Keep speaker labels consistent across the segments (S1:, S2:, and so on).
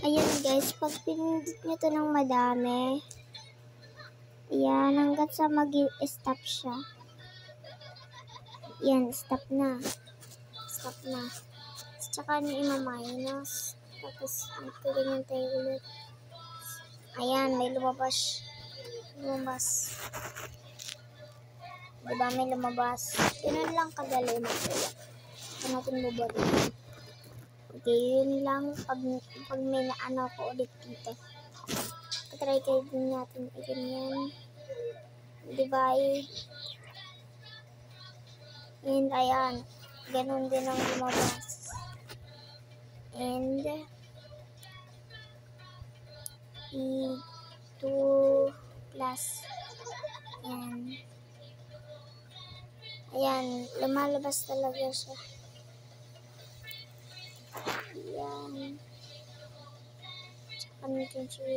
S1: Ayun guys, pag pinindot nyo to ng madami, ayan, hanggat sa mag-stop siya. Yan, stop na. Stop na. Tsaka nyo ima-minus. Tapos, magkaganyan tayo ulit. Ayan, may lumabas. Lumabas. Diba may lumabas? Ganun lang kadali magkaya. Ito natin bubutin. Okay, yun lang. Pag may naano ko ulit dito. Try kayo din natin i-ganyan. Divide. And ayan. Ganun din ang lumabas. And E2 plus. Ayan. Ayan. Lumalabas talaga siya. Ayan. Tsaka natin siya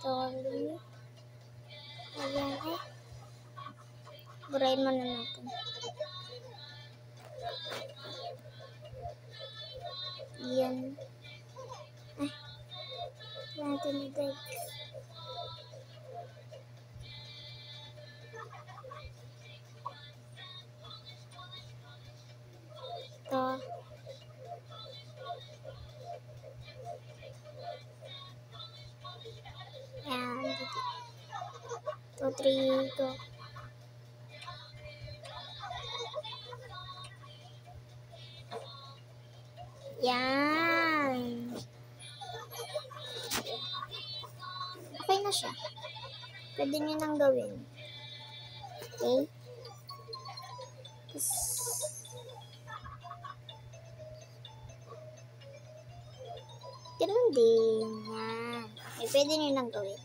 S1: tali. Ayan. Ay. Burahin muna natin. Ayan. Ay. Natin i-drag. Ito. Ayan. 2, 3, go. Yan. Okay na siya. Pwede nyo nang gawin. Okay? Ganun din. Yan. Okay, pwede nyo nang gawin.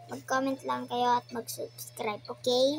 S1: Mag-comment lang kayo at mag-subscribe. Okay?